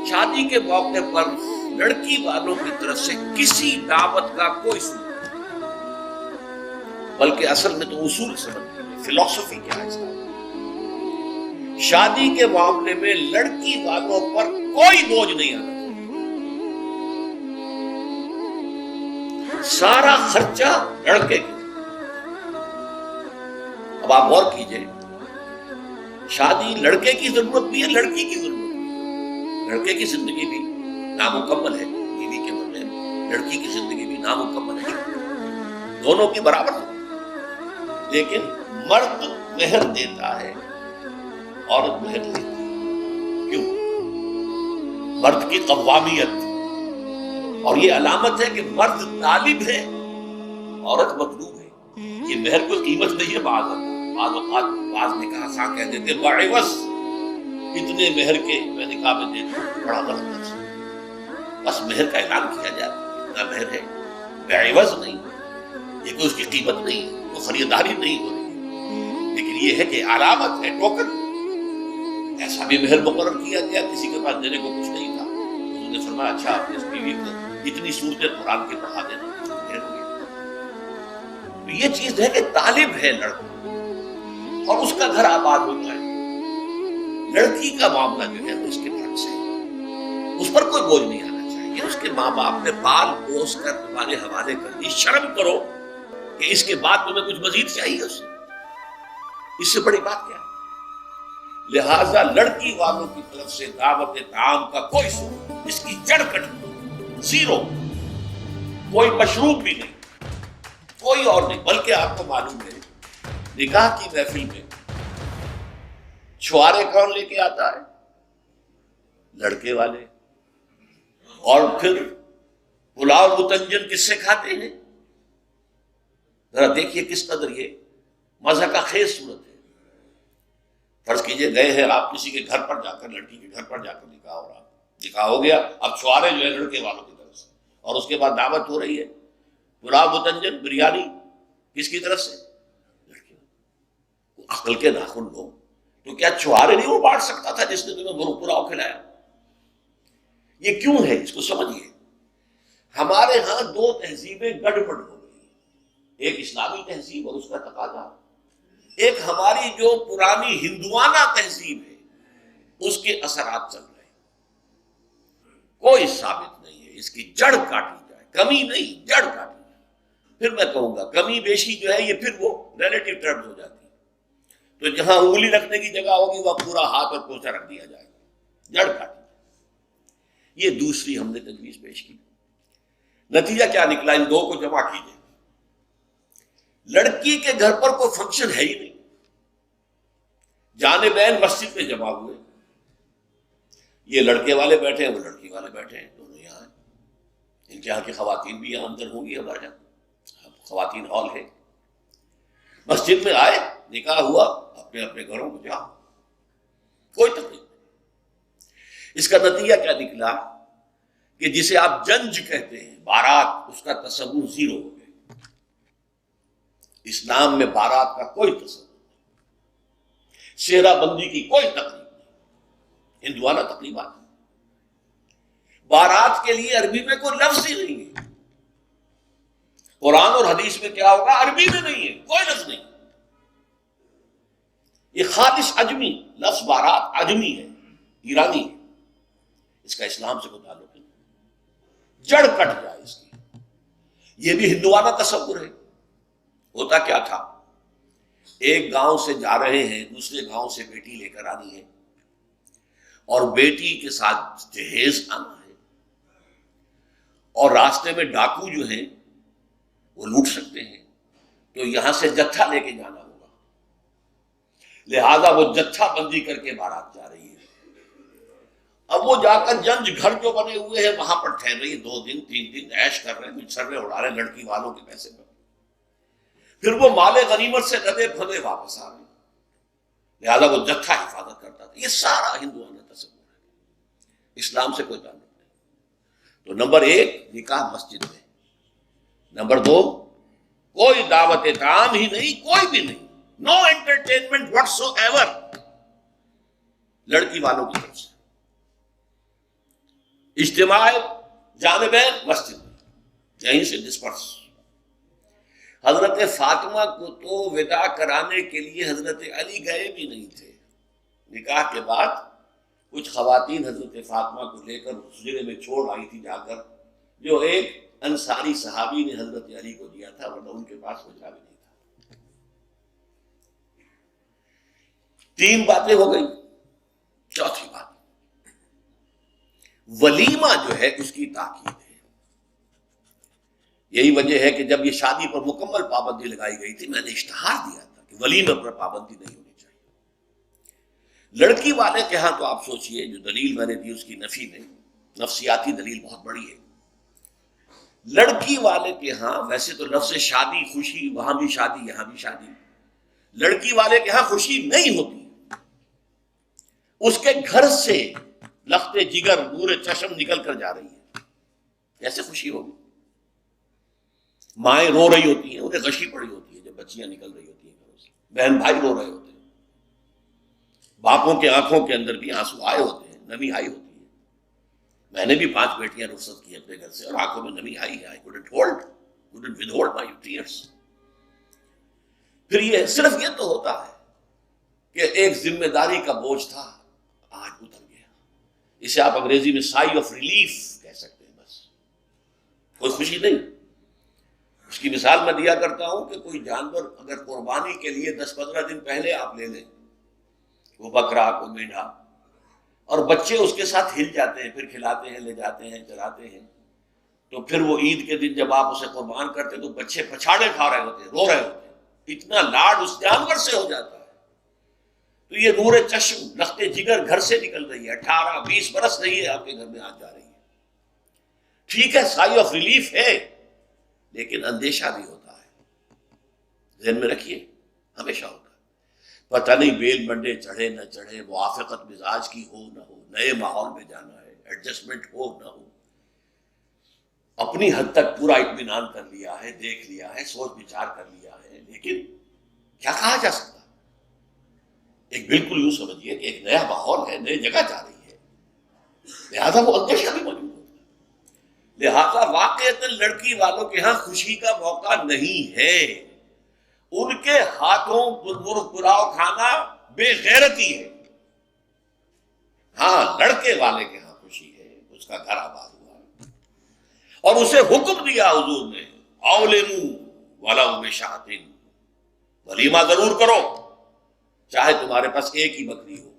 شادی کے موقع پر لڑکی والوں کی طرف سے کسی دعوت کا کوئی سلوک، بلکہ اصل میں تو اصول سمجھ فلسفی کیا ہے اس کا۔ شادی کے معاملے میں لڑکی والوں پر کوئی بوجھ نہیں آنا، سارا خرچہ لڑکے کی۔ اب آپ غور کیجئے، شادی لڑکے کی ضرورت بھی ہے، لڑکی کی ضرورت بھی۔ لڑکے کی زندگی بھی نامکمل ہے بیوی کے بدلے، لڑکی کی زندگی بھی نامکمل ہے، دونوں کی برابر ہے۔ لیکن مرد مہر دیتا ہے، عورت مہر لیتی ہے۔ کیوں؟ مرد کی قوامیت، اور یہ علامت ہے کہ مرد طالب ہے، عورت مطلوب ہے۔ یہ مہر کوئی قیمت نہیں ہے۔ بعض اوقات نکاح سا کہہ دیتے باعوض اتنے مہر کے میں نکاح میں دیتا ہوں، بڑا غلط لفظ ہے۔ بس مہر کا اعلان کیا جائے، اتنا مہر ہے، باعوض نہیں، یہ کوئی اس کی قیمت نہیں، وہ خریداری نہیں ہو رہی، لیکن یہ ہے کہ علامت ہے، ٹوکن۔ ایسا بھی مہر مقرر کیا گیا، کسی کے پاس دینے کو کچھ نہیں تھا، حضور نے فرمایا اچھا آپ نے اس بیوی کو اتنی صورتیں قرآن کے پڑھا دینا، مہر ہو گیا۔ یہ چیز ہے کہ طالب ہے لڑکا، اور اس کا گھر آباد ہوتا ہے۔ لڑکی کا معاملہ جو ہے وہ اس کے گھر سے، اس پر کوئی بوجھ نہیں آنا چاہیے۔ اس کے ماں باپ نے پال پوس کر تمہارے حوالے کر دی، شرم کرو کہ اس کے بعد تمہیں کچھ مزید چاہیے اس سے، اس سے بڑی بات کیا ہے؟ لہذا لڑکی والوں کی طرف سے دعوت طعام کا کوئی سلوک، اس کی جڑ کٹ، زیرو، کوئی مشروب بھی نہیں، کوئی اور نہیں۔ بلکہ آپ کو معلوم ہے نکاح کی محفل میں چھوارے کون لے کے آتا ہے؟ لڑکے والے۔ اور پھر پلاؤ متنجن کس سے کھاتے ہیں؟ ذرا دیکھیے کس قدر یہ مزہ کا خیز صورت ہے۔ فرض کیجئے گئے ہیں آپ کسی کے گھر پر جا کر، لڑکی کے گھر پر جا کر نکاح ہو رہا، نکاح ہو گیا، اب چھوارے جو ہے لڑکے والوں کی طرف سے، اور اس کے بعد دعوت ہو رہی ہے پلاؤ متنجن بریانی کس کی طرف سے؟ لڑکی۔ عقل کے ناخن لو، تو کیا چھوارے نہیں وہ بانٹ سکتا تھا جس نے تمہیں پلاؤ کھلایا؟ یہ کیوں ہے؟ اس کو سمجھیے۔ ہمارے ہاں دو تہذیبیں گڑبڑ ہو گئی، ایک اسلامی تہذیب اور اس کا تقاضا، ایک ہماری جو پرانی ہندوانہ تہذیب ہے اس کے اثرات چل رہے ہیں۔ کوئی ثابت نہیں ہے، اس کی جڑ کاٹی جائے، کمی نہیں، جڑ کاٹی جائے۔ پھر میں کہوں گا کمی بیشی جو ہے یہ پھر وہ ریلیٹو ٹرمز ہو جاتی ہے، تو جہاں انگلی رکھنے کی جگہ ہوگی وہاں پورا ہاتھ اور پوچھا رکھ دیا جائے گا، جڑ کاٹی۔ یہ دوسری ہم نے تجویز پیش کی۔ نتیجہ کیا نکلا؟ ان دو کو جمع کیجئے، لڑکی کے گھر پر کوئی فنکشن ہے ہی نہیں، جانبین مسجد میں جمع ہوئے، یہ لڑکے والے بیٹھے ہیں، وہ لڑکی والے بیٹھے ہیں، دونوں یہاں ہیں۔ ان کے یہاں کی خواتین بھی یہاں اندر ہوں گی، ہمارے یہاں خواتین ہال ہے۔ مسجد میں آئے، نکاح ہوا، اپنے اپنے گھروں کو جاؤ، کوئی تکلیف نہیں۔ اس کا نتیجہ کیا نکلا کہ جسے آپ جنج کہتے ہیں، بارات، اس کا تصور زیرو ہو گیا۔ اسلام میں بارات کا کوئی تصور نہیں، سہرا بندی کی کوئی تقریب نہیں، ہندوانہ تقریبات۔ بارات کے لیے عربی میں کوئی لفظ ہی نہیں ہے، قرآن اور حدیث میں کیا ہوگا؟ عربی میں نہیں ہے، کوئی لفظ نہیں۔ یہ خالص عجمی لفظ، بارات عجمی ہے، ایرانی ہے، اس کا اسلام سے کوئی تعلق نہیں، جڑ کٹ جائے اس کی۔ یہ بھی ہندوانہ تصور ہے۔ ہوتا کیا تھا؟ ایک گاؤں سے جا رہے ہیں، دوسرے گاؤں سے بیٹی لے کر آنی ہے، اور بیٹی کے ساتھ جہیز آنا ہے، اور راستے میں ڈاکو جو ہیں وہ لوٹ سکتے ہیں، تو یہاں سے جتھا لے کے جانا ہوگا، لہذا وہ جتھا بندی کر کے بارات جا رہی ہے۔ اب وہ جا کر جنج گھر جو بنے ہوئے ہیں وہاں پر ٹھہر رہی ہے، 2 دن 3 دن عیش کر رہے ہیں، کچھ سرے اڑا رہے ہیں لڑکی والوں کے پیسے پر، پھر وہ مال غنیمت سے لدے پھدے واپس آ رہے ہیں، لہذا وہ جتھا حفاظت کرتا تھا۔ یہ سارا ہندوانہ تصور ہے، اسلام سے کوئی تعلق نہیں۔ تو نمبر 1 نکاح مسجد میں، نمبر 2 کوئی دعوت طعام ہی نہیں، کوئی بھی نہیں، نو انٹرٹینمنٹ whatsoever لڑکی والوں کی طرف سے. اجتماع جانبین مسجد یہیں سے ڈسپرس. حضرت فاطمہ کو تو وداع کرانے کے لیے حضرت علی گئے بھی نہیں تھے. نکاح کے بعد کچھ خواتین حضرت فاطمہ کو لے کر حجرے میں چھوڑ آئی تھی جا کر, جو ایک انصاری صحابی نے حضرت علی کو دیا تھا, ورنہ ان کے پاس حجرہ بھی نہیں تھا. 3 باتیں ہو گئی. چوتھی بات ولیمہ جو ہے اس کی تاکید ہے. یہی وجہ ہے کہ جب یہ شادی پر مکمل پابندی لگائی گئی تھی, میں نے اشتہار دیا تھا کہ ولیمہ پر پابندی نہیں ہونی چاہیے. لڑکی والے کے ہاں تو آپ سوچئے, جو دلیل میں نے دی اس کی نفی میں, نفسیاتی دلیل بہت بڑی ہے. لڑکی والے کے ہاں ویسے تو لفظ شادی, خوشی, وہاں بھی شادی یہاں بھی شادی. لڑکی والے کے ہاں خوشی نہیں ہوتی. اس کے گھر سے لخت جگر نور چشم نکل کر جا رہی ہے, کیسے خوشی ہوگی؟ مائیں رو رہی ہوتی ہیں, انہیں غشی پڑی ہوتی ہے جب بچیاں نکل رہی ہوتی ہیں گھروں سے. بہن بھائی رو رہے ہوتے ہیں. باپوں کے آنکھوں کے اندر بھی آنسو آئے ہوتے ہیں, نمی آئی ہوتی ہے. میں نے بھی 5 بیٹیاں رخصت کی اپنے گھر سے, اور آنکھوں میں نمی آئی ہے. I couldn't withhold my tears. پھر یہ صرف یہ تو ہوتا ہے کہ ایک ذمہ داری کا بوجھ تھا, آج اتر گیا. اسے آپ انگریزی میں سائی آف ریلیف کہہ سکتے ہیں. بس کوئی خوشی نہیں. اس کی مثال میں دیا کرتا ہوں کہ کوئی جانور اگر قربانی کے لیے 10-15 دن پہلے آپ لے لیں, وہ بکرا, کوئی میڈھا, اور بچے اس کے ساتھ ہل جاتے ہیں, پھر کھلاتے ہیں, لے جاتے ہیں, چلاتے ہیں, تو پھر وہ عید کے دن جب آپ اسے قربان کرتے ہیں تو بچے پچھاڑے کھا رہے ہوتے ہیں, رو رہے ہوتے ہیں. اتنا لاڈ اس جانور سے ہو جاتا ہے. تو یہ نور چشم لخت جگر گھر سے نکل رہی ہے, 18-20 برس رہی ہے آپ کے گھر میں آ جا رہی ہے. ٹھیک ہے, سائی آف ریلیف ہے, لیکن اندیشہ بھی ہوتا ہے. ذہن میں رکھیے, ہمیشہ ہوتا ہے. پتہ نہیں بیل منڈے چڑھے نہ چڑھے, موافقت مزاج کی ہو نہ ہو, نئے ماحول میں جانا ہے, ایڈجسٹمنٹ ہو نہ ہو. اپنی حد تک پورا اطمینان کر لیا ہے, دیکھ لیا ہے, سوچ بچار کر لیا ہے, لیکن کیا کہا جا سکتا؟ ایک بالکل یوں سمجھیے کہ ایک نیا ماحول ہے, نئی جگہ جا رہی ہے, لہذا وہ اندیشہ بھی موجود ہوتا ہے. لہذا واقعتاً لڑکی والوں کے ہاں خوشی کا موقع نہیں ہے. ان کے ہاتھوں پلاؤ کھانا بے غیرتی ہے. ہاں, لڑکے والے کے ہاں خوشی ہے, اس کا گھر آباد ہوا ہے, اور اسے حکم دیا حضور نے, اولموا ولو بشاۃ, ولیمہ ضرور کرو چاہے تمہارے پاس ایک ہی بکری ہو.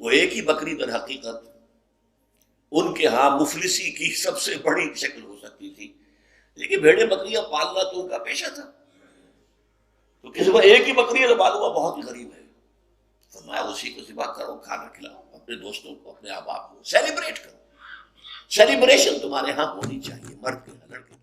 وہ ایک ہی بکری در حقیقت ان کے ہاں مفلسی کی سب سے بڑی شکل ہو سکتی تھی, لیکن بھیڑیں بکریاں پالنا تو ان کا پیشہ تھا. تو کسی کو ایک ہی بکری ہے تو معلوم بہت ہی غریب ہے. فرمایا اسی کو ذبح کرو, کھانا کھلاؤ اپنے دوستوں کو, اپنے احباب کو, سیلیبریٹ کرو. سیلیبریشن تمہارے ہاں ہونی چاہیے, مرد کے لڑکے.